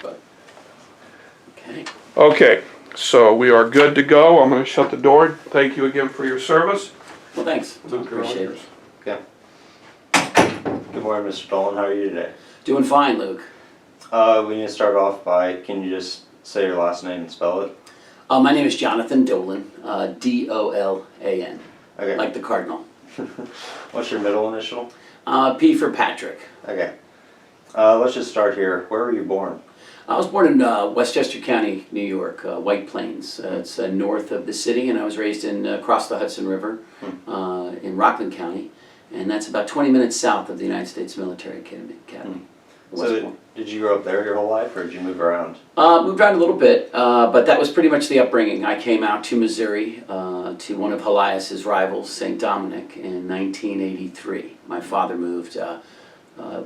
but, okay. Okay, so we are good to go. I'm going to shut the door. Thank you again for your service. Well, thanks. Luke, you're all Appreciate yours. it. Good morning, Mr. Dolan. How are you today? Doing fine, Luke. We need to start off by, can you just say your last name and spell it? My name is Jonathan Dolan, D-O-L-A-N, Okay. like the Cardinal. What's your middle initial? P for Patrick. Okay. Let's just start here. Where were you born? I was born in Westchester County, New York, White Plains. It's north of the city, and I was raised in across the Hudson River in Rockland County, and that's about 20 minutes south of the United States Military Academy. So did you grow up there your whole life, or did you move around? Moved around a little bit, but that was pretty much the upbringing. I came out to Missouri to one of Helias's rivals, St. Dominic, in 1983. My father moved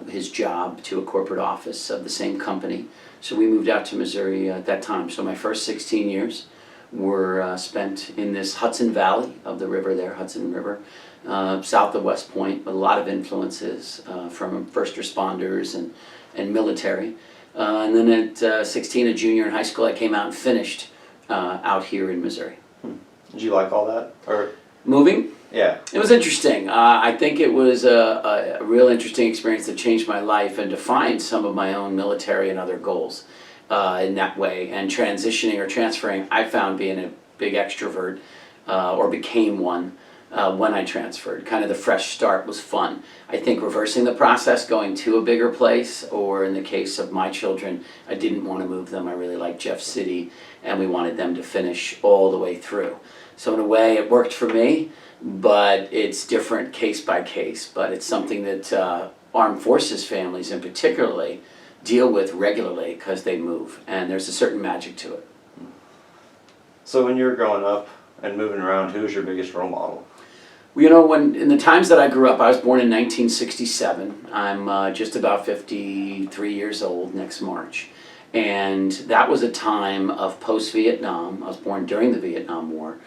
his job to a corporate office of the same company, so we moved out to Missouri at that time. So my first 16 years were spent in this Hudson Valley of the river there, Hudson River, south of West Point, with a lot of influences from first responders and military. And then at 16, a junior in high school, I came out and finished out here in Missouri. Did you like all that? Or Moving? yeah. It was interesting. I think it was a real interesting experience that changed my life and defined some of my own military and other goals in that way. And transitioning or transferring, I found being a big extrovert or became one when I transferred. Kind of the fresh start was fun. I think reversing the process, going to a bigger place, or in the case of my children, I didn't want to move them. I really liked Jeff City, and we wanted them to finish all the way through. So in a way, it worked for me, but it's different case by case. But it's something that armed forces families in particularly deal with regularly because they move, and there's a certain magic to it. So when you were growing up and moving around, who was your biggest role model? You know, in the times that I grew up, I was born in 1967. I'm just about 53 years old next March. And that was a time of post-Vietnam. I was born during the Vietnam War.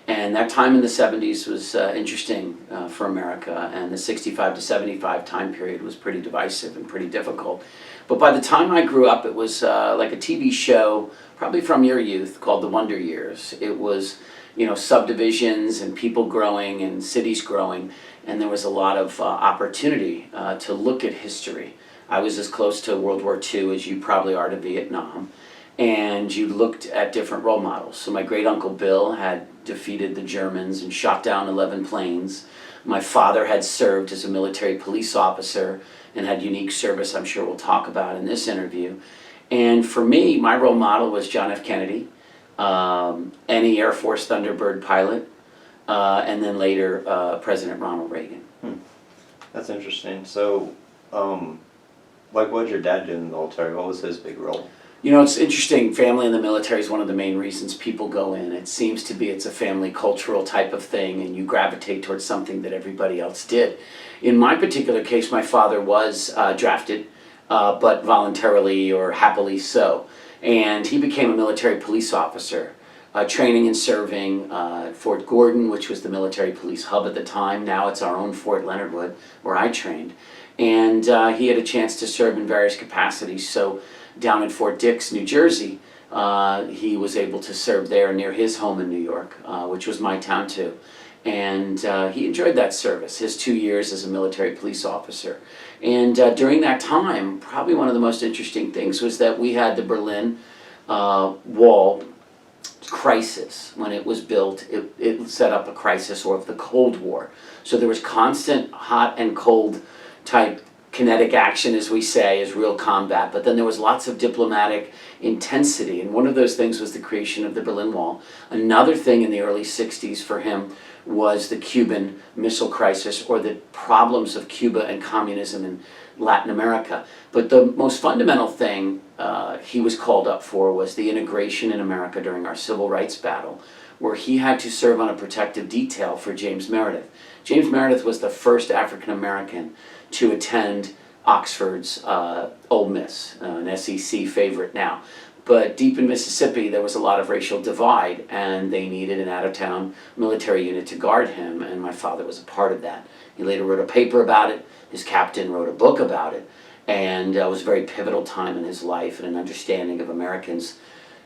And that time in the 70s was interesting for America. And the 65 to 75 time period was pretty divisive and pretty difficult. But by the time I grew up, it was like a TV show, probably from your youth, called The Wonder Years. It was, you know, subdivisions and people growing and cities growing, and there was a lot of opportunity to look at history. I was as close to World War II as you probably are to Vietnam, and you looked at different role models. So my great-uncle Bill had defeated the Germans and shot down 11 planes. My father had served as a military police officer and had unique service I'm sure we'll talk about in this interview. And for me, my role model was John F. Kennedy, any Air Force Thunderbird pilot, and then later President Ronald Reagan. That's interesting. So, like, what did your dad do in the military? What was his big role? You know, it's interesting. Family in the military is one of the main reasons people go in. It seems to be it's a family cultural type of thing, and you gravitate towards something that everybody else did. In my particular case, my father was drafted, but voluntarily or happily so. And he became a military police officer, training and serving at Fort Gordon, which was the military police hub at the time. Now it's our own Fort Leonard Wood, where I trained. And he had a chance to serve in various capacities. So down at Fort Dix, New Jersey, he was able to serve there near his home in New York, which was my town too. And he enjoyed that service, his 2 years as a military police officer. And during that time, probably one of the most interesting things was that we had the Berlin Wall crisis. When it was built, it set up a crisis of the Cold War. So there was constant hot and cold type kinetic action, as we say, is real combat, but then there was lots of diplomatic intensity, and one of those things was the creation of the Berlin Wall. Another thing in the early 60s for him was the Cuban Missile Crisis, or the problems of Cuba and communism in Latin America. But the most fundamental thing he was called up for was the integration in America during our civil rights battle, where he had to serve on a protective detail for James Meredith. James Meredith was the first African American to attend Oxford's Ole Miss, an SEC favorite now. But deep in Mississippi, there was a lot of racial divide, and they needed an out-of-town military unit to guard him, and my father was a part of that. He later wrote a paper about it. His captain wrote a book about it. And it was a very pivotal time in his life and an understanding of Americans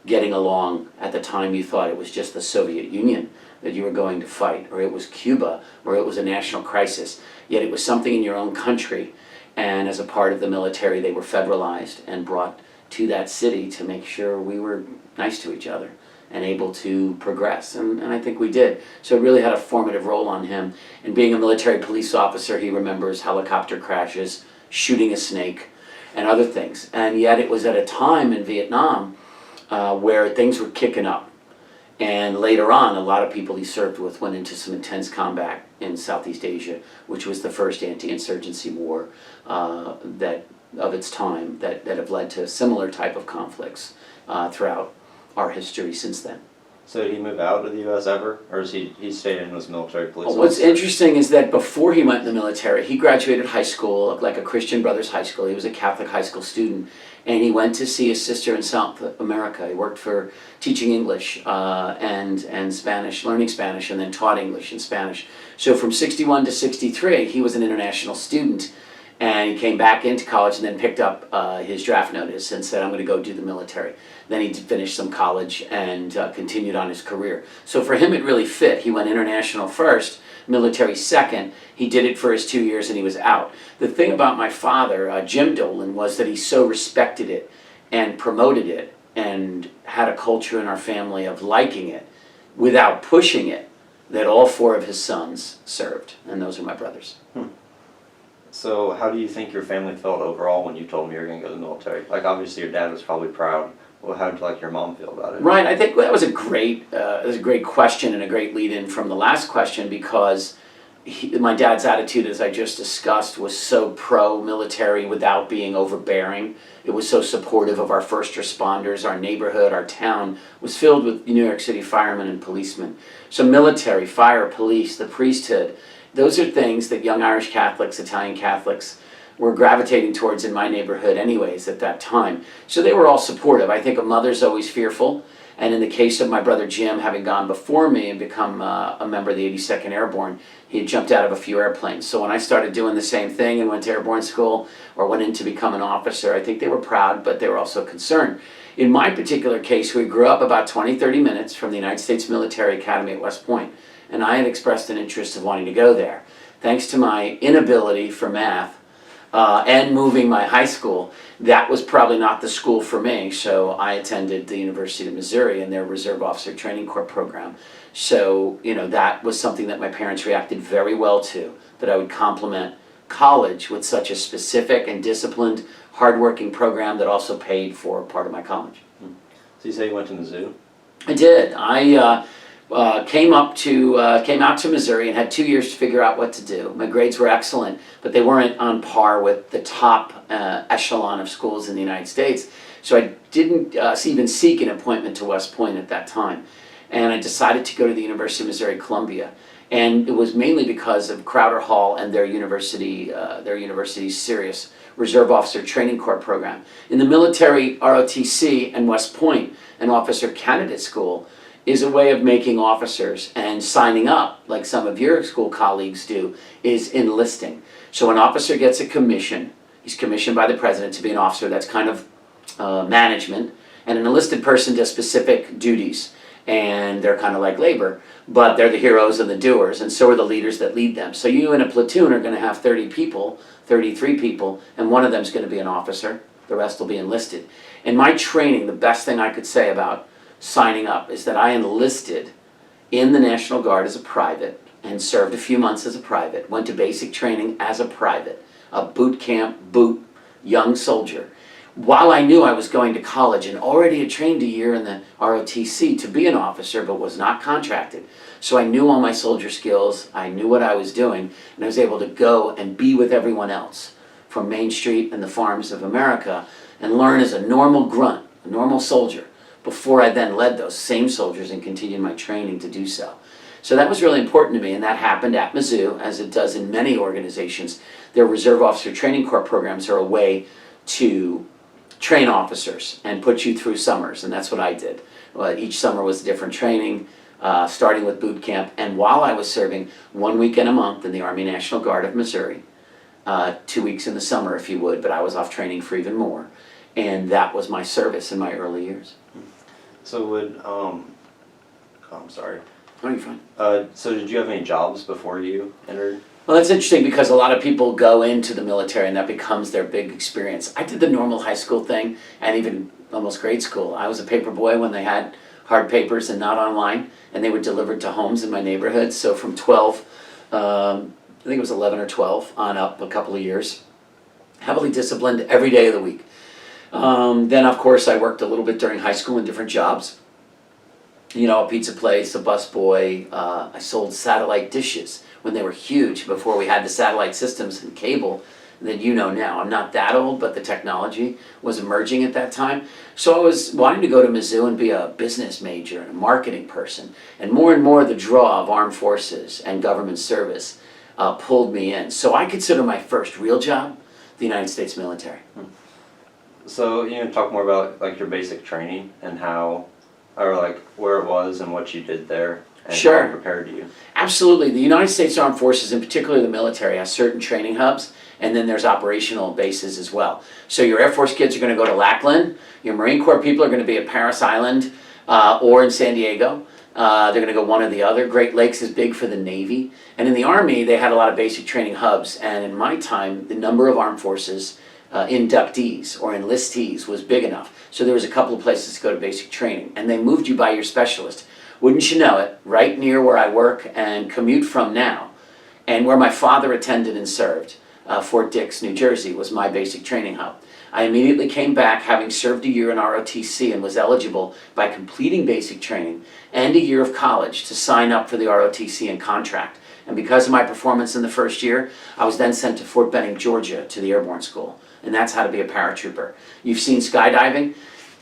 getting along. At the time you thought it was just the Soviet Union that you were going to fight, or it was Cuba, or it was a national crisis. Yet it was something in your own country, and as a part of the military they were federalized and brought to that city to make sure we were nice to each other and able to progress, and I think we did. So it really had a formative role on him. And being a military police officer, he remembers helicopter crashes, shooting a snake, and other things. And yet it was at a time in Vietnam where things were kicking up. And later on, a lot of people he served with went into some intense combat in Southeast Asia, which was the first anti-insurgency war that of its time that have led to similar type of conflicts throughout our history since then. So did he move out of the U.S. ever, or is he stayed in as military police What's officer? interesting is that before he went in the military, he graduated high school, like a Christian Brothers high school. He was a Catholic high school student, and he went to see his sister in South America. He worked for teaching English and Spanish, learning Spanish, and then taught English and Spanish. So from 61 to 63, he was an international student, and he came back into college and then picked up his draft notice and said, I'm going to go do the military. Then he finished some college and continued on his career. So for him it really fit. He went international first, military second. He did it for his 2 years and he was out. The thing about my father, Jim Dolan, was that he so respected it and promoted it and had a culture in our family of liking it without pushing it, that all 4 of his sons served, and those are my brothers. So how do you think your family felt overall when you told them you were going to go to the military? Like, obviously your dad was probably proud. Well, how did your mom feel about it? Right, I think that was a great question and a great lead-in from the last question, because my dad's attitude, as I just discussed, was so pro-military without being overbearing. It was so supportive of our first responders. Our neighborhood, our town was filled with New York City firemen and policemen. So military, fire, police, the priesthood, those are things that young Irish Catholics, Italian Catholics were gravitating towards in my neighborhood anyways at that time. So they were all supportive. I think a mother's always fearful, and in the case of my brother Jim, having gone before me and become a member of the 82nd Airborne, he had jumped out of a few airplanes. So when I started doing the same thing and went to airborne school or went in to become an officer, I think they were proud, but they were also concerned. In my particular case, we grew up about 20-30 minutes from the United States Military Academy at West Point, and I had expressed an interest of wanting to go there. Thanks to my inability for math, and moving my high school, that was probably not the school for me. So I attended the University of Missouri and their Reserve Officer Training Corps program. So, that was something that my parents reacted very well to, that I would complement college with such a specific and disciplined, hardworking program that also paid for part of my college. So you say you went to Mizzou? I did. I came out to Missouri and had 2 years to figure out what to do. My grades were excellent, but they weren't on par with the top echelon of schools in the United States. So I didn't even seek an appointment to West Point at that time. And I decided to go to the University of Missouri-Columbia. And it was mainly because of Crowder Hall and their university's serious Reserve Officer Training Corps program. In the military, ROTC and West Point, an officer candidate school, is a way of making officers, and signing up, like some of your school colleagues do, is enlisting. So an officer gets a commission. He's commissioned by the president to be an officer. That's kind of management. And an enlisted person does specific duties. And they're kind of like labor, but they're the heroes and the doers, and so are the leaders that lead them. So you in a platoon are going to have 30 people, 33 people, and one of them is going to be an officer. The rest will be enlisted. In my training, the best thing I could say about signing up is that I enlisted in the National Guard as a private and served a few months as a private, went to basic training as a private, a boot camp, young soldier. While I knew I was going to college and already had trained a year in the ROTC to be an officer, but was not contracted. So I knew all my soldier skills, I knew what I was doing, and I was able to go and be with everyone else from Main Street and the farms of America and learn as a normal grunt, a normal soldier, before I then led those same soldiers and continued my training to do so. So that was really important to me, and that happened at Mizzou, as it does in many organizations. Their Reserve Officer Training Corps programs are a way to train officers and put you through summers, and that's what I did. Each summer was a different training, starting with boot camp, and while I was serving 1 weekend a month in the Army National Guard of Missouri, 2 weeks in the summer if you would, but I was off training for even more. And that was my service in my early years. So I'm sorry. Oh, you're fine. So did you have any jobs before you entered? Well, that's interesting because a lot of people go into the military and that becomes their big experience. I did the normal high school thing and even almost grade school. I was a paper boy when they had hard papers and not online, and they were delivered to homes in my neighborhood. So from 12, I think it was 11 or 12 on up, a couple of years. Heavily disciplined every day of the week. Then of course I worked a little bit during high school in different jobs. You know, a pizza place, a busboy. I sold satellite dishes when they were huge before we had the satellite systems and cable that you know now. I'm not that old, but the technology was emerging at that time. So I was wanting to go to Mizzou and be a business major and a marketing person. And more the draw of armed forces and government service pulled me in. So I consider my first real job the United States military. So you can talk more about like your basic training and how, or like where it was and what you did there and Sure. how it prepared you. Absolutely. The United States Armed Forces, in particular the military, has certain training hubs, and then there's operational bases as well. So your Air Force kids are going to go to Lackland, your Marine Corps people are going to be at Paris Island or in San Diego. They're going to go one or the other. Great Lakes is big for the Navy. And in the Army, they had a lot of basic training hubs. And in my time, the number of Armed Forces inductees or enlistees was big enough. So there was a couple of places to go to basic training. And they moved you by your specialist. Wouldn't you know it, right near where I work and commute from now, and where my father attended and served, Fort Dix, New Jersey, was my basic training hub. I immediately came back having served a year in ROTC and was eligible by completing basic training and a year of college to sign up for the ROTC and contract. And because of my performance in the first year, I was then sent to Fort Benning, Georgia, to the Airborne School. And that's how to be a paratrooper. You've seen skydiving.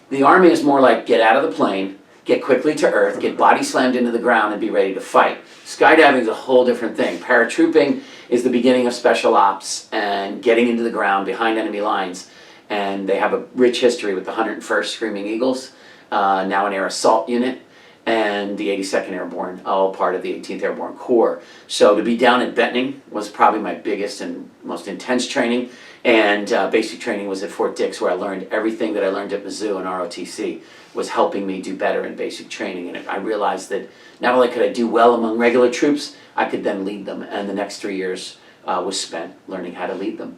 The Army is more like get out of the plane, get quickly to earth, get body slammed into the ground, and be ready to fight. Skydiving is a whole different thing. Paratrooping is the beginning of special ops and getting into the ground behind enemy lines. And they have a rich history with the 101st Screaming Eagles, now an air assault unit, and the 82nd Airborne, all part of the 18th Airborne Corps. So to be down at Benning was probably my biggest and most intense training. And basic training was at Fort Dix, where I learned everything that I learned at Mizzou and ROTC was helping me do better in basic training. And I realized that not only could I do well among regular troops, I could then lead them. And the next 3 years was spent learning how to lead them.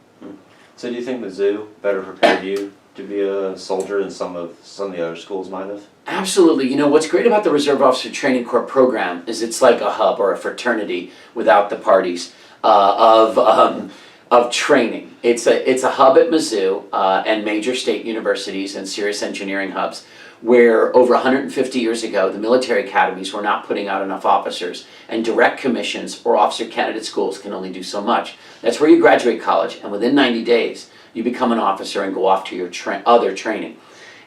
So do you think Mizzou better prepared you to be a soldier than some of the other schools might have? Absolutely. You know, what's great about the Reserve Officer Training Corps program is it's like a hub or a fraternity without the parties of training. It's a hub at Mizzou and major state universities and serious engineering hubs where over 150 years ago, the military academies were not putting out enough officers, and direct commissions or officer candidate schools can only do so much. That's where you graduate college, and within 90 days, you become an officer and go off to your other training.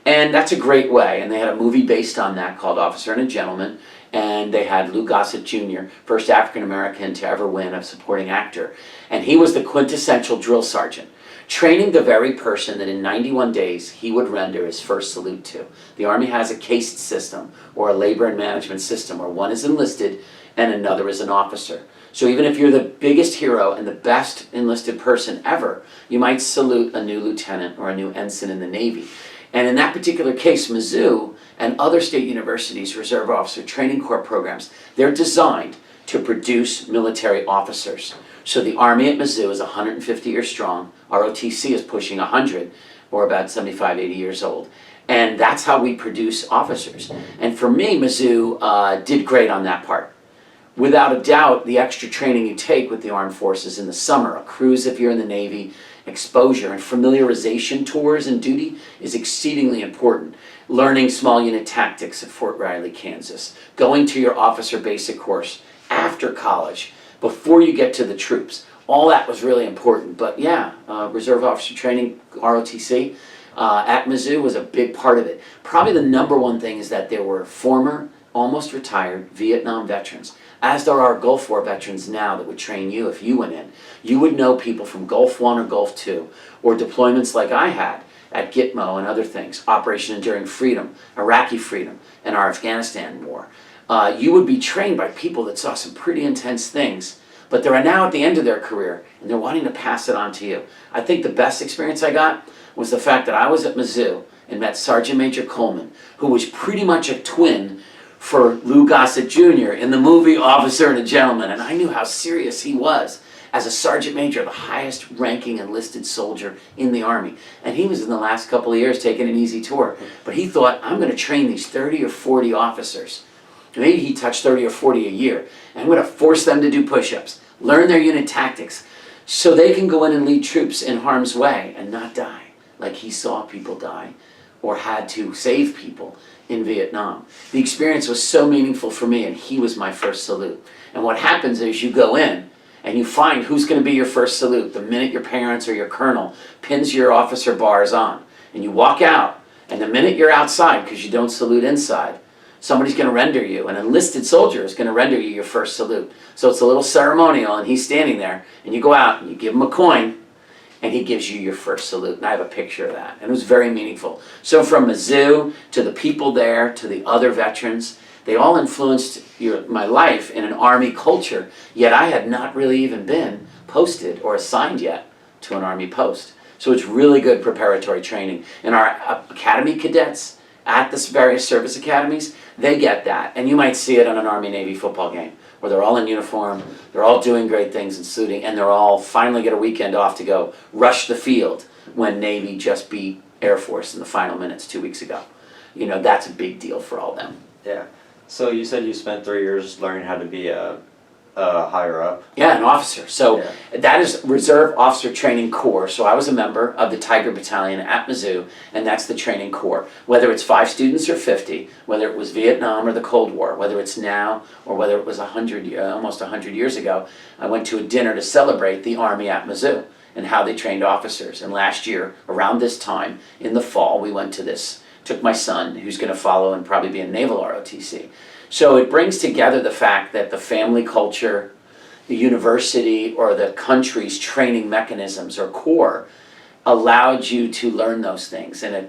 And that's a great way, and they had a movie based on that called Officer and a Gentleman, and they had Lou Gossett Jr., first African-American to ever win a supporting actor. And he was the quintessential drill sergeant, training the very person that in 91 days he would render his first salute to. The Army has a caste system, or a labor and management system, where one is enlisted and another is an officer. So even if you're the biggest hero and the best enlisted person ever, you might salute a new lieutenant or a new ensign in the Navy. And in that particular case, Mizzou and other state universities' Reserve Officer Training Corps programs, they're designed to produce military officers. So the Army at Mizzou is 150 years strong. ROTC is pushing 100, or about 75, 80 years old. And that's how we produce officers. And for me, Mizzou did great on that part. Without a doubt, the extra training you take with the armed forces in the summer, a cruise if you're in the Navy, exposure and familiarization tours and duty is exceedingly important. Learning small unit tactics at Fort Riley, Kansas. Going to your officer basic course after college, before you get to the troops. All that was really important. But yeah, Reserve Officer Training, ROTC, at Mizzou was a big part of it. Probably the number one thing is that there were former, almost retired Vietnam veterans, as there are Gulf War veterans now that would train you if you went in. You would know people from Gulf War or Gulf II, or deployments like I had at Gitmo and other things, Operation Enduring Freedom, Iraqi Freedom, and our Afghanistan war. You would be trained by people that saw some pretty intense things, but they're now at the end of their career and they're wanting to pass it on to you. I think the best experience I got was the fact that I was at Mizzou and met Sergeant Major Coleman, who was pretty much a twin for Lou Gossett Jr. in the movie Officer and a Gentleman, and I knew how serious he was as a sergeant major, the highest ranking enlisted soldier in the Army. And he was in the last couple of years taking an easy tour. But he thought, I'm going to train these 30 or 40 officers. Maybe he touched 30 or 40 a year. And I'm going to force them to do push-ups, learn their unit tactics, so they can go in and lead troops in harm's way and not die like he saw people die or had to save people in Vietnam. The experience was so meaningful for me, and he was my first salute. And what happens is you go in and you find who's going to be your first salute the minute your parents or your colonel pins your officer bars on. And you walk out, and the minute you're outside, because you don't salute inside, somebody's going to render you, an enlisted soldier is going to render you your first salute. So it's a little ceremonial, and he's standing there, and you go out and you give him a coin, and he gives you your first salute. And I have a picture of that. And it was very meaningful. So from Mizzou to the people there to the other veterans, they all influenced my life in an Army culture, yet I had not really even been posted or assigned yet to an Army post. So it's really good preparatory training. And our academy cadets at the various service academies, they get that. And you might see it on an Army-Navy football game, where they're all in uniform, they're all doing great things and saluting, and they're all finally get a weekend off to go rush the field when Navy just beat Air Force in the final minutes 2 weeks ago. You know, that's a big deal for all them. Yeah. So you said you spent 3 years learning how to be a higher up. Yeah, an officer. So Yeah. that is Reserve Officer Training Corps. So I was a member of the Tiger Battalion at Mizzou, and that's the training corps. Whether it's 5 students or 50, whether it was Vietnam or the Cold War, whether it's now or whether it was almost 100 years ago, I went to a dinner to celebrate the Army at Mizzou and how they trained officers. And last year, around this time, in the fall, we went to this. Took my son, who's going to follow and probably be a naval ROTC. So it brings together the fact that the family culture, the university, or the country's training mechanisms or core allowed you to learn those things in a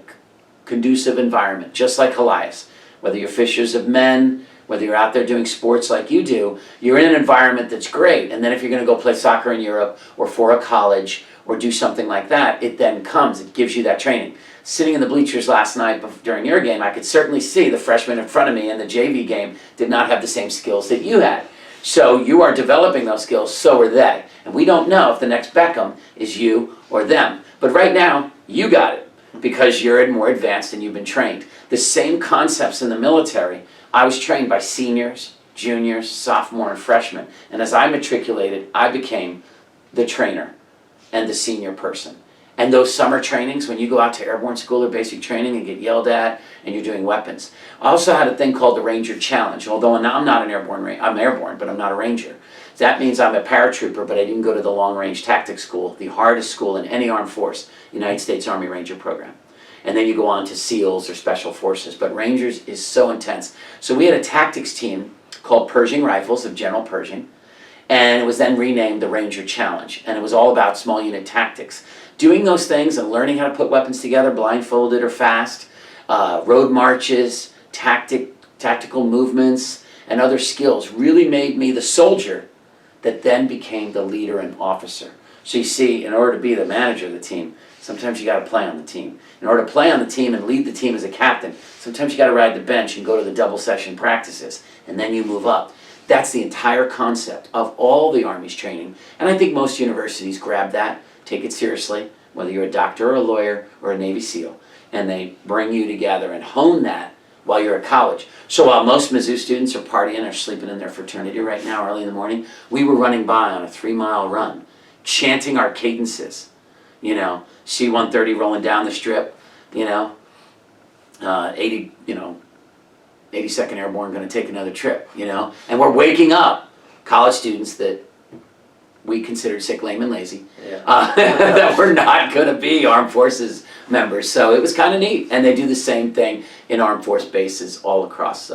conducive environment, just like Elias. Whether you're fishers of men, whether you're out there doing sports like you do, you're in an environment that's great. And then if you're going to go play soccer in Europe or for a college or do something like that, it then comes, it gives you that training. Sitting in the bleachers last night during your game, I could certainly see the freshmen in front of me in the JV game did not have the same skills that you had. So you are developing those skills, so are they. And we don't know if the next Beckham is you or them. But right now, you got it because you're more advanced and you've been trained. The same concepts in the military, I was trained by seniors, juniors, sophomore, and freshmen. And as I matriculated, I became the trainer and the senior person. And those summer trainings, when you go out to airborne school or basic training and get yelled at and you're doing weapons. I also had a thing called the Ranger Challenge, although now I'm not an airborne, I'm airborne, but I'm not a Ranger. That means I'm a paratrooper, but I didn't go to the Long Range Tactics School, the hardest school in any armed force, United States Army Ranger program. And then you go on to SEALs or Special Forces, but Rangers is so intense. So we had a tactics team called Pershing Rifles of General Pershing, and it was then renamed the Ranger Challenge, and it was all about small unit tactics. Doing those things and learning how to put weapons together, blindfolded or fast, road marches, tactical movements, and other skills really made me the soldier that then became the leader and officer. So you see, in order to be the manager of the team, sometimes you got to play on the team. In order to play on the team and lead the team as a captain, sometimes you got to ride the bench and go to the double session practices, and then you move up. That's the entire concept of all the Army's training, and I think most universities grab that, take it seriously, whether you're a doctor or a lawyer or a Navy SEAL, and they bring you together and hone that while you're at college. So while most Mizzou students are partying or sleeping in their fraternity right now early in the morning, we were running by on a 3-mile run, chanting our cadences, you know, C-130 rolling down the strip, 82nd Airborne going to take another trip, and we're waking up college students that we considered sick, lame, and lazy, that were not going to be armed forces members. So it was kind of neat. And they do the same thing in armed force bases all across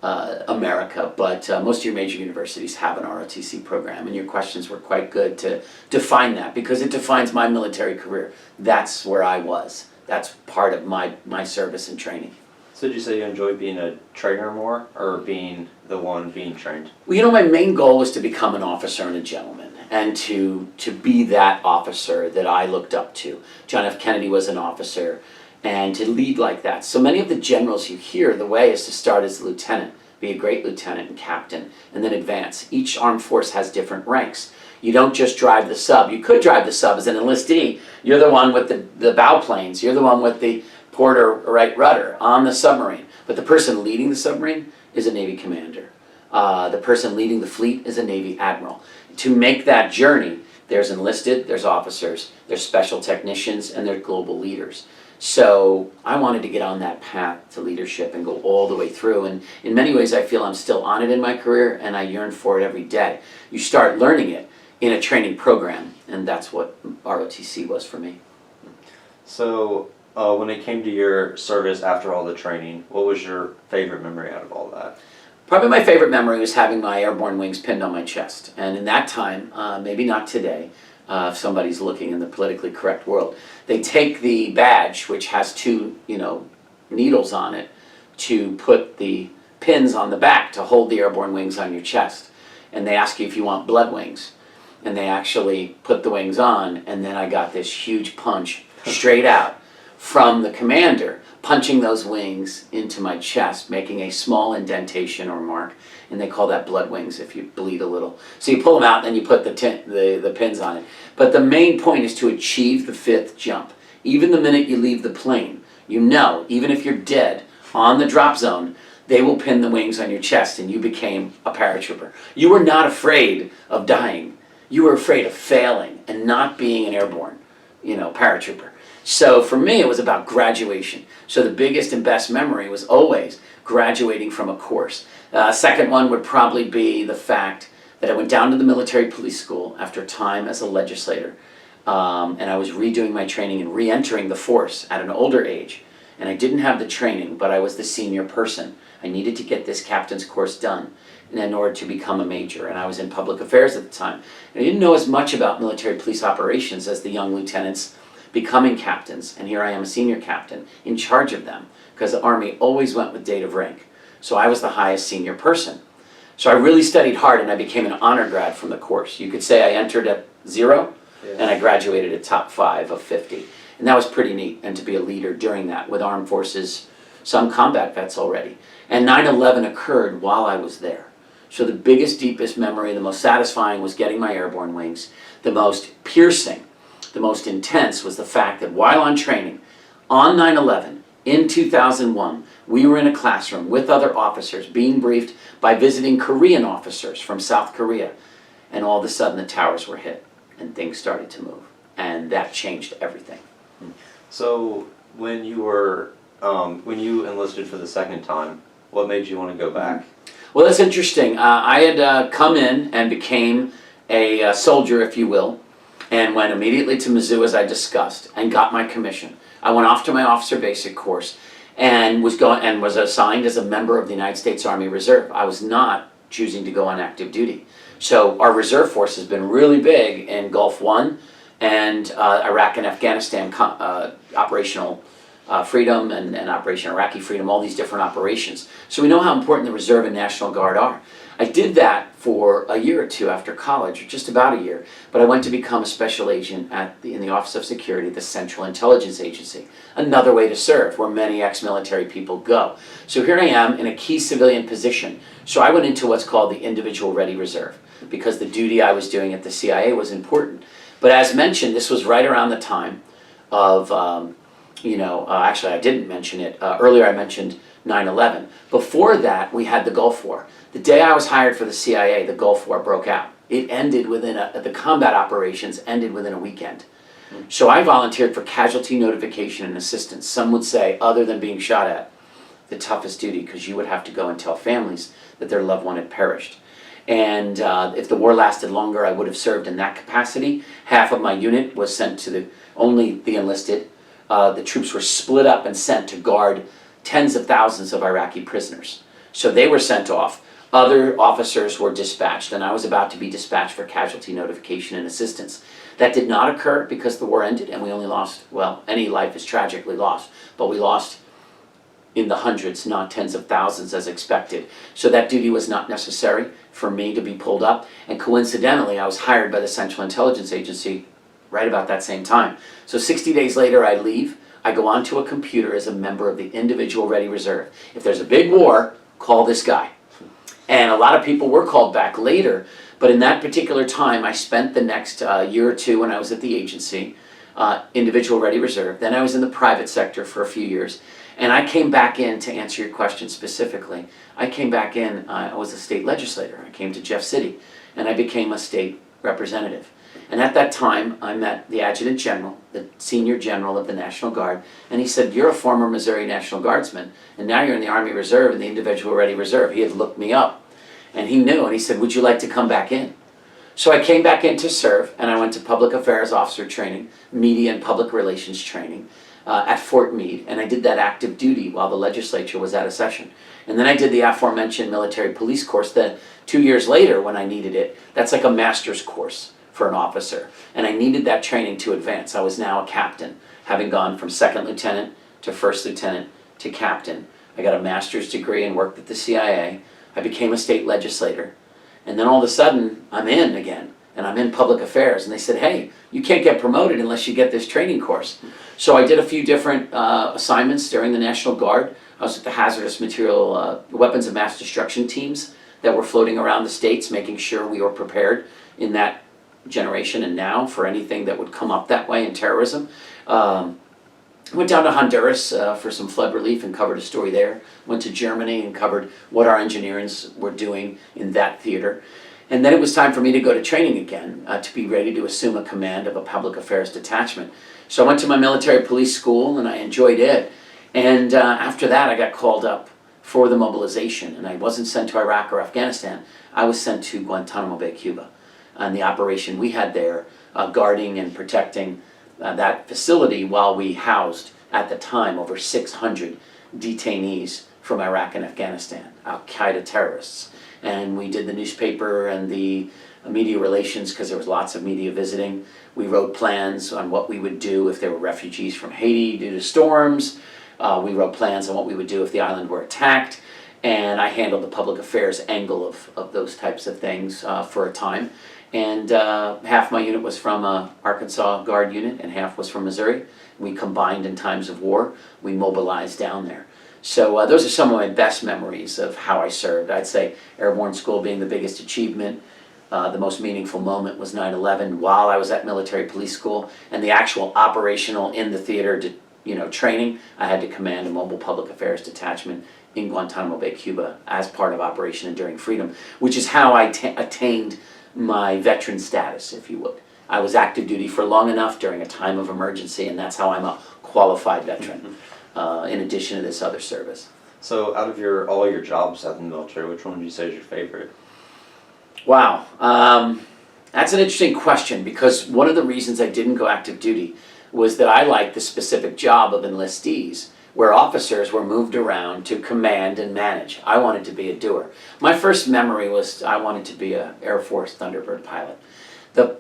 America. But most of your major universities have an ROTC program. And your questions were quite good to define that, because it defines my military career. That's where I was. That's part of my service and training. So did you say you enjoy being a trainer more, or being the one being trained? Well, my main goal was to become an officer and a gentleman, and to be that officer that I looked up to. John F. Kennedy was an officer, and to lead like that. So many of the generals you hear, the way is to start as a lieutenant, be a great lieutenant and captain, and then advance. Each armed force has different ranks. You don't just drive the sub. You could drive the sub as an enlistee. You're the one with the bow planes. You're the one with the port or right rudder on the submarine. But the person leading the submarine is a Navy commander. The person leading the fleet is a Navy admiral. To make that journey, there's enlisted, there's officers, there's special technicians, and there's global leaders. So I wanted to get on that path to leadership and go all the way through. And in many ways, I feel I'm still on it in my career, and I yearn for it every day. You start learning it in a training program, and that's what ROTC was for me. So when it came to your service after all the training, what was your favorite memory out of all that? Probably my favorite memory was having my airborne wings pinned on my chest. And in that time, maybe not today, if somebody's looking in the politically correct world, they take the badge, which has two, needles on it, to put the pins on the back to hold the airborne wings on your chest. And they ask you if you want blood wings. And they actually put the wings on, and then I got this huge punch straight out from the commander, punching those wings into my chest, making a small indentation or mark, and they call that blood wings if you bleed a little. So you pull them out, then you put the pins on it. But the main point is to achieve the 5th jump. Even the minute you leave the plane, even if you're dead on the drop zone, they will pin the wings on your chest, and you became a paratrooper. You were not afraid of dying. You were afraid of failing and not being an airborne, paratrooper. So for me, it was about graduation. So the biggest and best memory was always graduating from a course. Second one would probably be the fact that I went down to the military police school after time as a legislator, and I was redoing my training and re-entering the force at an older age. And I didn't have the training, but I was the senior person. I needed to get this captain's course done in order to become a major, and I was in public affairs at the time. And I didn't know as much about military police operations as the young lieutenants becoming captains, and here I am a senior captain in charge of them, because the Army always went with date of rank. So I was the highest senior person. So I really studied hard, and I became an honor grad from the course. You could say I entered at 0, and I graduated at top 5 of 50. And that was pretty neat, and to be a leader during that with armed forces, some combat vets already. And 9/11 occurred while I was there. So the biggest, deepest memory, the most satisfying was getting my airborne wings. The most piercing, the most intense was the fact that while on training, on 9/11, in 2001, we were in a classroom with other officers being briefed by visiting Korean officers from South Korea. And all of a sudden the towers were hit and things started to move. And that changed everything. So when you enlisted for the second time, what made you want to go back? Well, that's interesting. I had come in and became a soldier, if you will, and went immediately to Mizzou, as I discussed, and got my commission. I went off to my officer basic course and was assigned as a member of the United States Army Reserve. I was not choosing to go on active duty. So our reserve force has been really big in Gulf War and Iraq and Afghanistan operational freedom and Operation Iraqi Freedom, all these different operations. So we know how important the Reserve and National Guard are. I did that for a year or two after college, or just about a year, but I went to become a special agent in the Office of Security, the Central Intelligence Agency. Another way to serve, where many ex-military people go. So here I am in a key civilian position. So I went into what's called the Individual Ready Reserve, because the duty I was doing at the CIA was important. But as mentioned, this was right around the time of actually I didn't mention it. Earlier I mentioned 9/11. Before that, we had the Gulf War. The day I was hired for the CIA, the Gulf War broke out. It ended the combat operations ended within a weekend. So I volunteered for casualty notification and assistance. Some would say, other than being shot at, the toughest duty, because you would have to go and tell families that their loved one had perished. And if the war lasted longer, I would have served in that capacity. Half of my unit was sent to only the enlisted. The troops were split up and sent to guard tens of thousands of Iraqi prisoners. So they were sent off. Other officers were dispatched, and I was about to be dispatched for casualty notification and assistance. That did not occur because the war ended and we only lost, well, any life is tragically lost, but we lost in the hundreds, not tens of thousands as expected. So that duty was not necessary for me to be pulled up. And coincidentally, I was hired by the Central Intelligence Agency right about that same time. So 60 days later, I leave. I go onto a computer as a member of the Individual Ready Reserve. If there's a big war, call this guy. And a lot of people were called back later, but in that particular time, I spent the next year or two when I was at the agency, Individual Ready Reserve. Then I was in the private sector for a few years. And I came back in, to answer your question specifically, I came back in, I was a state legislator. I came to Jeff City, and I became a state representative. And at that time, I met the Adjutant General, the Senior General of the National Guard, and he said, "You're a former Missouri National Guardsman, and now you're in the Army Reserve, in the Individual Ready Reserve." He had looked me up, and he knew, and he said, "Would you like to come back in?" So I came back in to serve, and I went to Public Affairs Officer training, Media and Public Relations training, at Fort Meade, and I did that active duty while the legislature was out of session. And then I did the aforementioned military police course that 2 years later when I needed it. That's like a master's course for an officer, and I needed that training to advance. I was now a captain, having gone from second lieutenant to first lieutenant to captain. I got a master's degree and worked at the CIA. I became a state legislator, and then all of a sudden I'm in again, and I'm in public affairs, and they said, "Hey, you can't get promoted unless you get this training course." So I did a few different assignments during the National Guard. I was at the hazardous material weapons of mass destruction teams that were floating around the states, making sure we were prepared in that generation and now for anything that would come up that way in terrorism. Went down to Honduras for some flood relief and covered a story there. Went to Germany and covered what our engineers were doing in that theater. And then it was time for me to go to training again to be ready to assume a command of a public affairs detachment. So I went to my military police school and I enjoyed it. And after that I got called up for the mobilization, and I wasn't sent to Iraq or Afghanistan. I was sent to Guantanamo Bay, Cuba, and the operation we had there, guarding and protecting that facility while we housed, at the time, over 600 detainees from Iraq and Afghanistan, Al-Qaeda terrorists. And we did the newspaper and the media relations because there was lots of media visiting. We wrote plans on what we would do if there were refugees from Haiti due to storms. We wrote plans on what we would do if the island were attacked. And I handled the public affairs angle of those types of things for a time. And half my unit was from Arkansas Guard unit and half was from Missouri. We combined in times of war. We mobilized down there. So those are some of my best memories of how I served. I'd say Airborne School being the biggest achievement. The most meaningful moment was 9/11 while I was at military police school, and the actual operational in the theater training. I had to command a mobile public affairs detachment in Guantanamo Bay, Cuba, as part of Operation Enduring Freedom, which is how I attained my veteran status, if you would. I was active duty for long enough during a time of emergency, and that's how I'm a qualified veteran, in addition to this other service. So out of all your jobs out in the military, which one would you say is your favorite? Wow, that's an interesting question, because one of the reasons I didn't go active duty was that I liked the specific job of enlistees, where officers were moved around to command and manage. I wanted to be a doer. My first memory was I wanted to be an Air Force Thunderbird pilot. The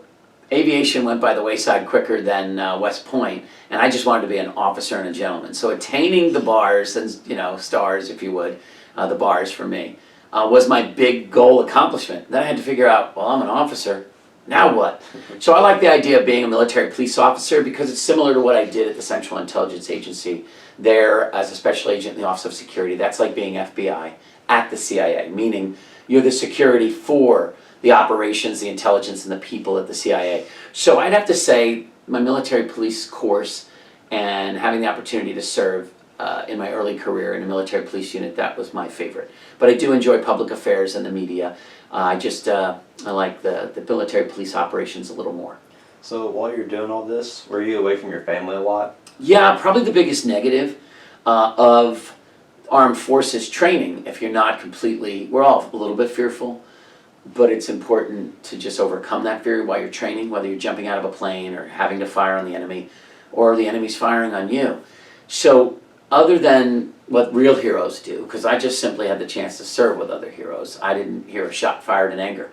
aviation went by the wayside quicker than West Point, and I just wanted to be an officer and a gentleman. So attaining the bars and stars, if you would, the bars for me, was my big goal accomplishment. Then I had to figure out, well, I'm an officer. Now what? So I like the idea of being a military police officer because it's similar to what I did at the Central Intelligence Agency there as a special agent in the Office of Security. That's like being FBI at the CIA, meaning you're the security for the operations, the intelligence, and the people at the CIA. So I'd have to say my military police course and having the opportunity to serve in my early career in a military police unit, that was my favorite. But I do enjoy public affairs and the media. I like the military police operations a little more. So while you're doing all this, were you away from your family a lot? Yeah, probably the biggest negative of armed forces training, if you're not completely, we're all a little bit fearful, but it's important to just overcome that fear while you're training, whether you're jumping out of a plane or having to fire on the enemy or the enemy's firing on you. So other than what real heroes do, because I just simply had the chance to serve with other heroes, I didn't hear a shot fired in anger.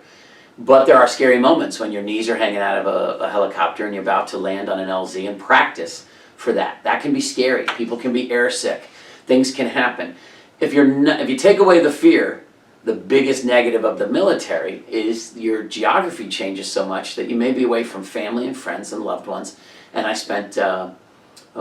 But there are scary moments when your knees are hanging out of a helicopter and you're about to land on an LZ and practice for that. That can be scary. People can be airsick. Things can happen. If you take away the fear, the biggest negative of the military is your geography changes so much that you may be away from family and friends and loved ones. And I spent a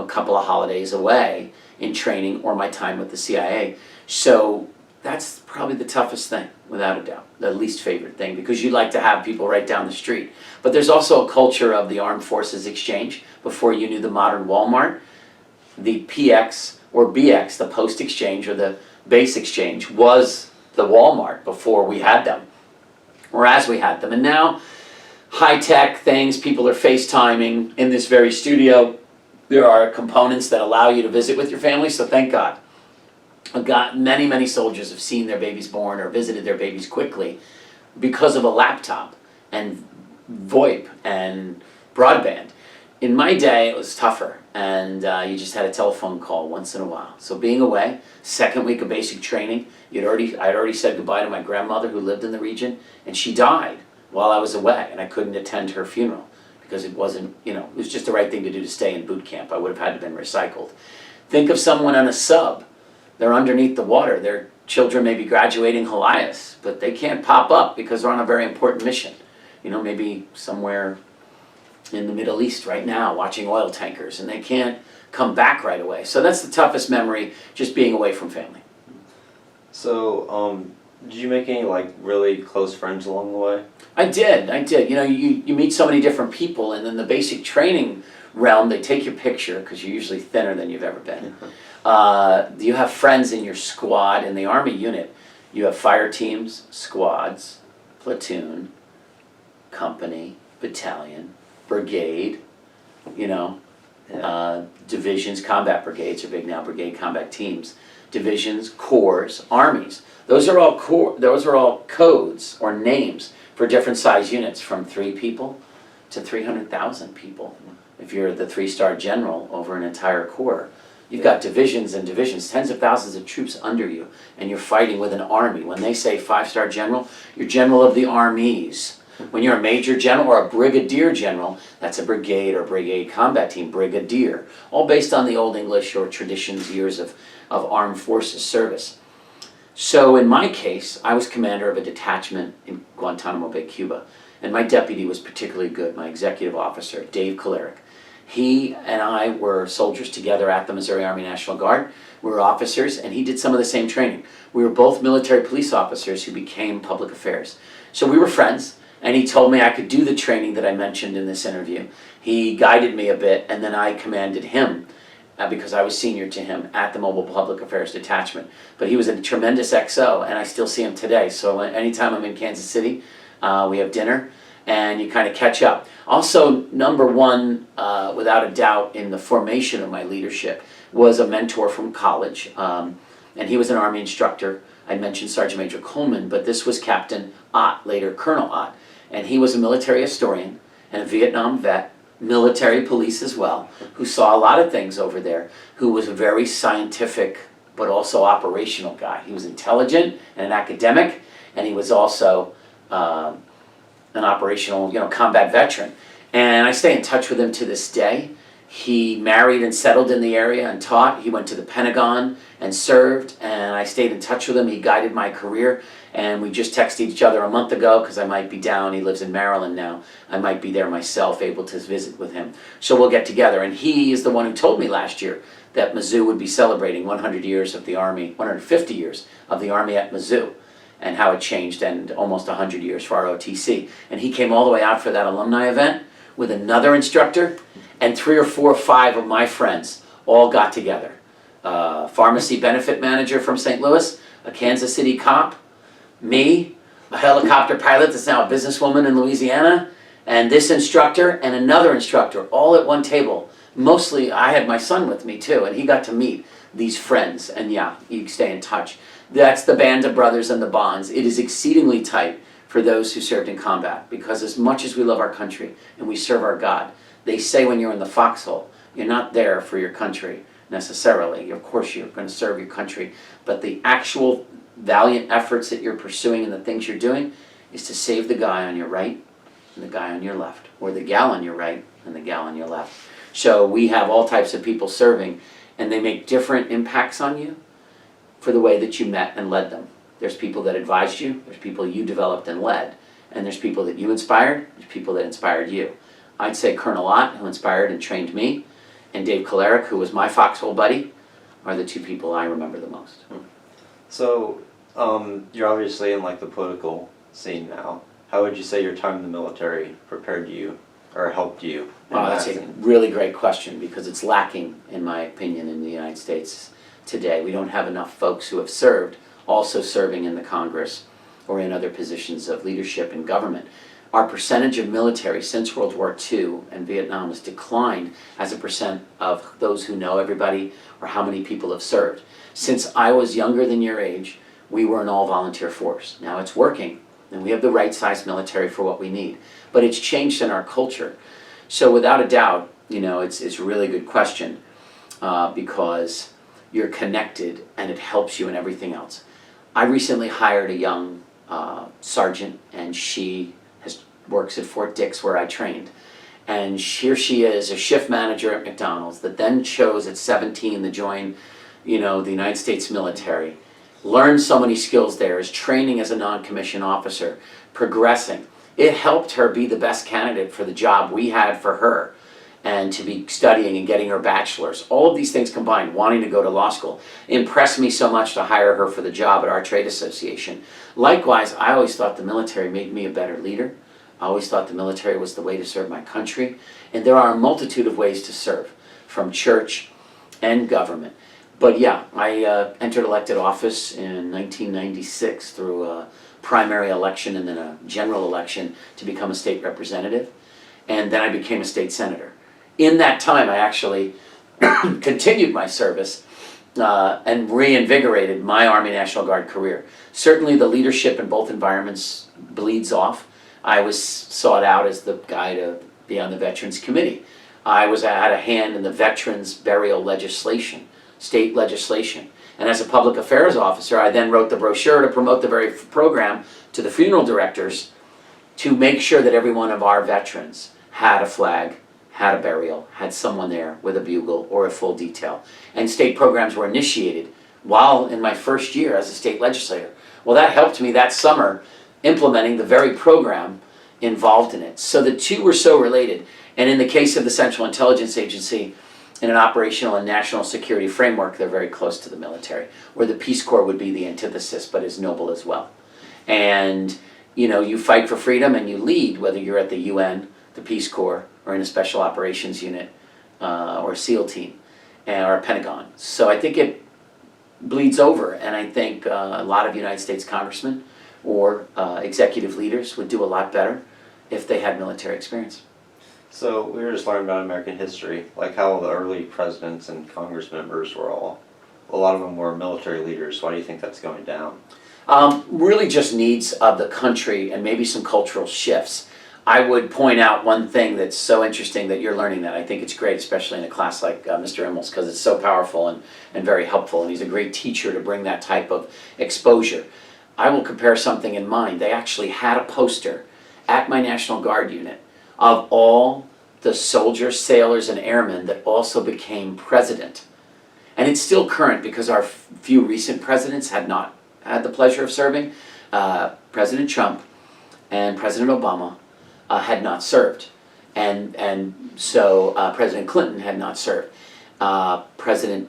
couple of holidays away in training or my time with the CIA. So that's probably the toughest thing, without a doubt, the least favorite thing, because you like to have people right down the street. But there's also a culture of the Armed Forces Exchange. Before you knew the modern Walmart, the PX or BX, the Post Exchange or the Base Exchange, was the Walmart before we had them, or as we had them. And now, high-tech things, people are FaceTiming in this very studio. There are components that allow you to visit with your family, so thank God. Many, many soldiers have seen their babies born or visited their babies quickly because of a laptop and VoIP and broadband. In my day, it was tougher, and you just had a telephone call once in a while. So being away, second week of basic training, I'd already said goodbye to my grandmother who lived in the region, and she died while I was away, and I couldn't attend her funeral because it wasn't, it was just the right thing to do to stay in boot camp. I would have had to have been recycled. Think of someone on a sub. They're underneath the water. Their children may be graduating Highlias, but they can't pop up because they're on a very important mission. Maybe somewhere in the Middle East right now watching oil tankers, and they can't come back right away. So that's the toughest memory, just being away from family. So, did you make any really close friends along the way? I did. You meet so many different people, and in the basic training realm, they take your picture because you're usually thinner than you've ever been. You have friends in your squad. In the Army unit, you have fire teams, squads, platoon, company, battalion, brigade, divisions. Combat brigades are big now, brigade combat teams, divisions, corps, armies. Those are all codes or names for different size units, from 3 people to 300,000 people. If you're the 3-star general over an entire corps, you've got divisions and divisions, tens of thousands of troops under you, and you're fighting with an army. When they say 5-star general, you're general of the armies. When you're a major general or a brigadier general, that's a brigade or brigade combat team, brigadier, all based on the Old English or traditions, years of armed forces service. So in my case, I was commander of a detachment in Guantanamo Bay, Cuba, and my deputy was particularly good, my executive officer, Dave Kaleric. He and I were soldiers together at the Missouri Army National Guard. We were officers, and he did some of the same training. We were both military police officers who became public affairs. So we were friends, and he told me I could do the training that I mentioned in this interview. He guided me a bit, and then I commanded him because I was senior to him at the Mobile Public Affairs Detachment. But he was a tremendous XO, and I still see him today. So anytime I'm in Kansas City, we have dinner, and you kind of catch up. Also, number one, without a doubt, in the formation of my leadership was a mentor from college, and he was an Army instructor. I mentioned Sergeant Major Coleman, but this was Captain Ott, later Colonel Ott, and he was a military historian and a Vietnam vet, military police as well, who saw a lot of things over there, who was a very scientific but also operational guy. He was intelligent and an academic, and he was also an operational, combat veteran. And I stay in touch with him to this day. He married and settled in the area and taught. He went to the Pentagon and served, and I stayed in touch with him. He guided my career, and we just texted each other a month ago because I might be down. He lives in Maryland now. I might be there myself, able to visit with him. So we'll get together. And he is the one who told me last year that Mizzou would be celebrating 100 years of the Army, 150 years of the Army at Mizzou, and how it changed, and almost 100 years for ROTC. And he came all the way out for that alumni event with another instructor, and 3 or 4 or 5 of my friends all got together. Pharmacy benefit manager from St. Louis, a Kansas City cop, me, a helicopter pilot that's now a businesswoman in Louisiana, and this instructor and another instructor, all at one table. Mostly, I had my son with me too, and he got to meet these friends, and yeah, you stay in touch. That's the band of brothers and the bonds. It is exceedingly tight for those who served in combat, because as much as we love our country and we serve our God, they say when you're in the foxhole, you're not there for your country necessarily. Of course you're going to serve your country, but the actual valiant efforts that you're pursuing and the things you're doing is to save the guy on your right and the guy on your left, or the gal on your right and the gal on your left. So we have all types of people serving, and they make different impacts on you, for the way that you met and led them. There's people that advised you, there's people you developed and led, and there's people that you inspired, there's people that inspired you. I'd say Colonel Ott, who inspired and trained me, and Dave Koleric, who was my foxhole buddy, are the two people I remember the most. So, you're obviously in like the political scene now. How would you say your time in the military prepared you or helped you in Oh, that that's a scene? really great question, because it's lacking, in my opinion, in the United States today. We don't have enough folks who have served, also serving in the Congress or in other positions of leadership in government. Our percentage of military since World War II and Vietnam has declined as a percent of those who know everybody or how many people have served. Since I was younger than your age, we were an all-volunteer force. Now it's working, and we have the right size military for what we need. But it's changed in our culture. So without a doubt, it's a really good question, because you're connected and it helps you in everything else. I recently hired a young sergeant, and she works at Fort Dix where I trained. And here she is, a shift manager at McDonald's, that then chose at 17 to join, the United States military. Learned so many skills there, is training as a non-commissioned officer, progressing. It helped her be the best candidate for the job we had for her, and to be studying and getting her bachelor's. All of these things combined, wanting to go to law school, impressed me so much to hire her for the job at our trade association. Likewise, I always thought the military made me a better leader. I always thought the military was the way to serve my country. And there are a multitude of ways to serve, from church and government. But yeah, I entered elected office in 1996 through a primary election and then a general election to become a state representative. And then I became a state senator. In that time, I actually continued my service and reinvigorated my Army National Guard career. Certainly the leadership in both environments bleeds off. I was sought out as the guy to be on the Veterans Committee. I had a hand in the veterans burial legislation, state legislation. And as a public affairs officer, I then wrote the brochure to promote the very program to the funeral directors to make sure that every one of our veterans had a flag, had a burial, had someone there with a bugle or a full detail. And state programs were initiated while in my first year as a state legislator. Well, that helped me that summer implementing the very program involved in it. So the two were so related. And in the case of the Central Intelligence Agency, in an operational and national security framework, they're very close to the military, where the Peace Corps would be the antithesis, but is noble as well. And you fight for freedom and you lead, whether you're at the UN, the Peace Corps, or in a special operations unit, or a SEAL team, or a Pentagon. So I think it bleeds over, and I think a lot of United States congressmen or executive leaders would do a lot better if they had military experience. So we were just learning about American history, like how the early presidents and Congress members were a lot of them were military leaders. Why do you think that's going down? Really just needs of the country and maybe some cultural shifts. I would point out one thing that's so interesting that you're learning that. I think it's great, especially in a class like Mr. Immel's, because it's so powerful and very helpful, and he's a great teacher to bring that type of exposure. I will compare something in mind. They actually had a poster at my National Guard unit of all the soldiers, sailors, and airmen that also became president. And it's still current because our few recent presidents had not had the pleasure of serving. President Trump and President Obama had not served. And so President Clinton had not served. President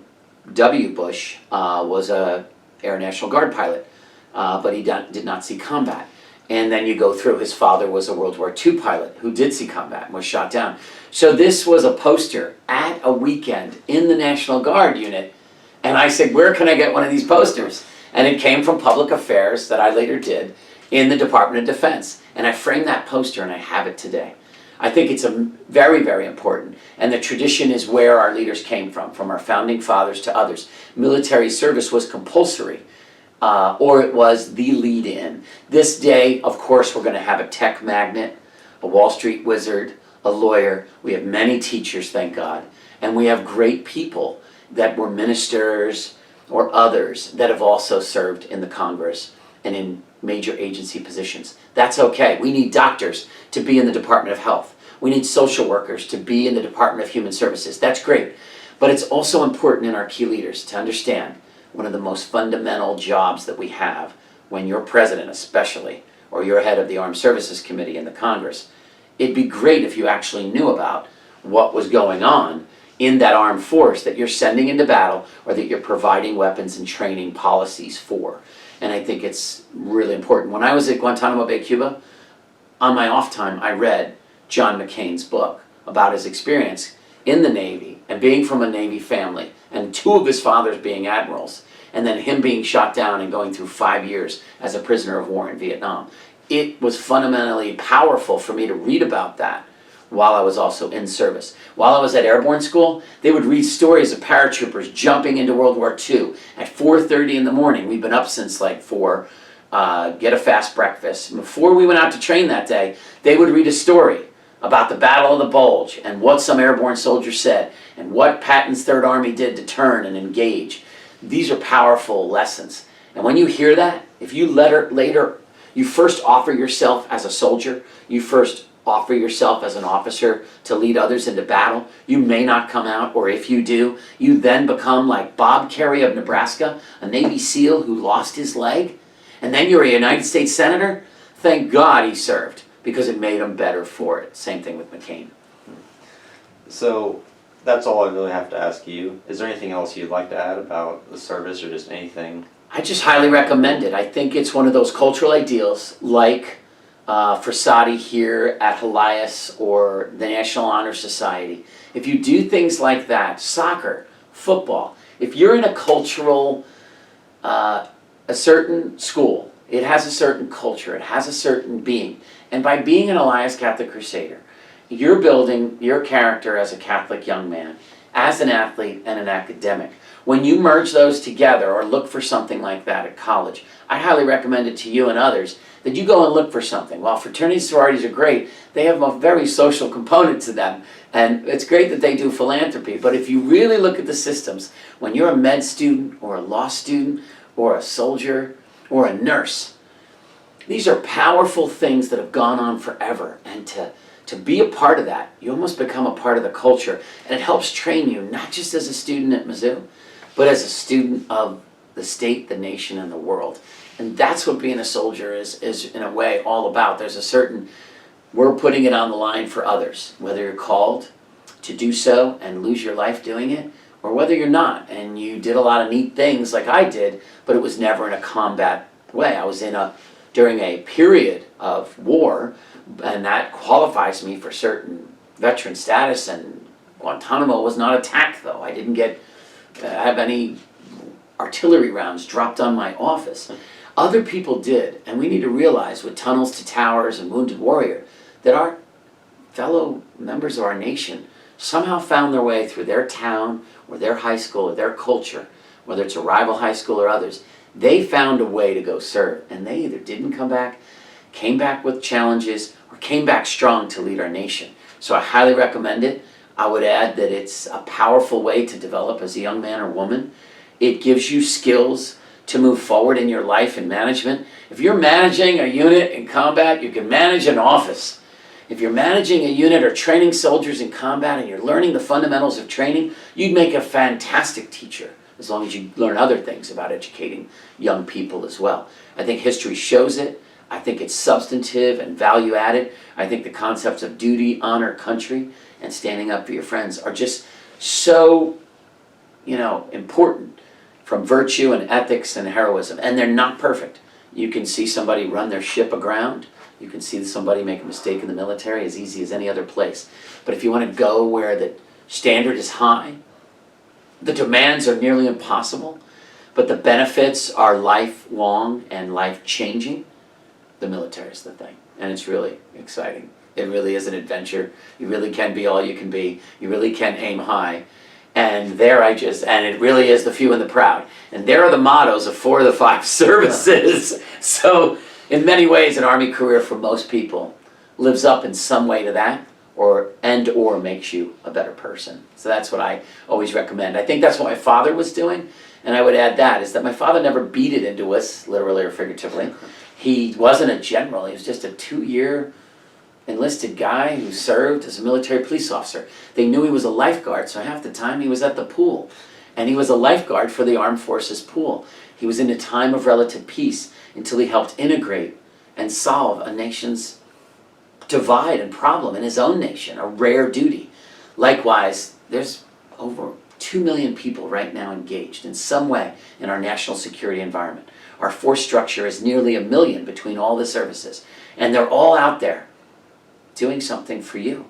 W. Bush was a Air National Guard pilot, but he did not see combat. And then you go through, his father was a World War II pilot who did see combat and was shot down. So this was a poster at a weekend in the National Guard unit, and I said, where can I get one of these posters? And it came from public affairs that I later did in the Department of Defense. And I framed that poster and I have it today. I think it's very, very important. And the tradition is where our leaders came from our founding fathers to others. Military service was compulsory, or it was the lead-in. This day, of course, we're going to have a tech magnate, a Wall Street wizard, a lawyer. We have many teachers, thank God. And we have great people that were ministers or others that have also served in the Congress and in major agency positions. That's okay. We need doctors to be in the Department of Health. We need social workers to be in the Department of Human Services. That's great. But it's also important in our key leaders to understand one of the most fundamental jobs that we have when you're president especially, or you're head of the Armed Services Committee in the Congress. It'd be great if you actually knew about what was going on in that armed force that you're sending into battle or that you're providing weapons and training policies for. And I think it's really important. When I was at Guantanamo Bay, Cuba, on my off time, I read John McCain's book about his experience in the Navy and being from a Navy family and two of his fathers being admirals and then him being shot down and going through 5 years as a prisoner of war in Vietnam. It was fundamentally powerful for me to read about that while I was also in service. While I was at airborne school, they would read stories of paratroopers jumping into World War II at 4:30 in the morning. We'd been up since like 4, get a fast breakfast. Before we went out to train that day, they would read a story about the Battle of the Bulge and what some airborne soldiers said and what Patton's Third Army did to turn and engage. These are powerful lessons. And when you hear that, if you later, you first offer yourself as a soldier, you first offer yourself as an officer to lead others into battle, you may not come out, or if you do, you then become like Bob Kerrey of Nebraska, a Navy SEAL who lost his leg, and then you're a United States Senator. Thank God he served, because it made him better for it. Same thing with McCain. So that's all I really have to ask you. Is there anything else you'd like to add about the service or just anything? I just highly recommend it. I think it's one of those cultural ideals like Frassati here at Helias or the National Honor Society. If you do things like that, soccer, football, if you're in a cultural, a certain school, it has a certain culture, it has a certain being. And by being an Elias Catholic Crusader, you're building your character as a Catholic young man, as an athlete and an academic. When you merge those together or look for something like that at college, I highly recommend it to you and others that you go and look for something. While fraternities and sororities are great, they have a very social component to them. And it's great that they do philanthropy, but if you really look at the systems, when you're a med student or a law student or a soldier or a nurse, these are powerful things that have gone on forever. And to be a part of that, you almost become a part of the culture. And it helps train you, not just as a student at Mizzou, but as a student of the state, the nation, and the world. And that's what being a soldier is in a way all about. There's a certain, we're putting it on the line for others, whether you're called to do so and lose your life doing it, or whether you're not and you did a lot of neat things like I did, but it was never in a combat way. I was during a period of war, and that qualifies me for certain veteran status, and Guantanamo was not attacked though. I didn't have any artillery rounds dropped on my office. Other people did, and we need to realize with Tunnels to Towers and Wounded Warrior that our fellow members of our nation somehow found their way through their town or their high school or their culture, whether it's a rival high school or others. They found a way to go serve, and they either didn't come back, came back with challenges, or came back strong to lead our nation. So I highly recommend it. I would add that it's a powerful way to develop as a young man or woman. It gives you skills to move forward in your life and management. If you're managing a unit in combat, you can manage an office. If you're managing a unit or training soldiers in combat and you're learning the fundamentals of training, you'd make a fantastic teacher, as long as you learn other things about educating young people as well. I think history shows it. I think it's substantive and value added. I think the concepts of duty, honor, country, and standing up for your friends are just so, important, from virtue and ethics and heroism. And they're not perfect. You can see somebody run their ship aground. You can see somebody make a mistake in the military as easy as any other place. But if you want to go where the standard is high, the demands are nearly impossible, but the benefits are lifelong and life-changing, the military is the thing. And it's really exciting. It really is an adventure. You really can be all you can be. You really can aim high. And and it really is the few and the proud. And there are the mottos of 4 of the 5 services. So in many ways, an Army career for most people lives up in some way to that, or makes you a better person. So that's what I always recommend. I think that's what my father was doing. And I would add that, is that my father never beat it into us, literally or figuratively. He wasn't a general. He was just a 2-year enlisted guy who served as a military police officer. They knew he was a lifeguard, so half the time he was at the pool. and he was a lifeguard for the Armed Forces pool. He was in a time of relative peace until he helped integrate and solve a nation's divide and problem in his own nation, a rare duty. Likewise, there's over 2 million people right now engaged in some way in our national security environment. Our force structure is nearly 1 million between all the services, and they're all out there doing something for you.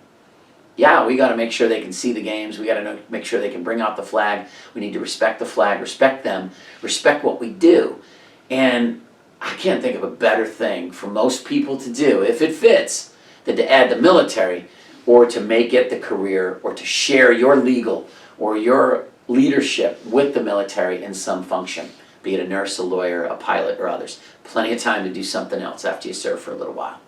Yeah, we got to make sure they can see the games. We got to make sure they can bring out the flag. We need to respect the flag, respect them, respect what we do. And I can't think of a better thing for most people to do, if it fits, than to add the military, or to make it the career, or to share your legal or your leadership with the military in some function, be it a nurse, a lawyer, a pilot, or others. Plenty of time to do something else after you serve for a little while.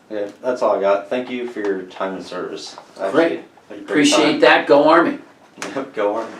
Yeah, that's all I got. Thank you for your time and service. Great. Had a great Appreciate time. that. Go Army. Go Army.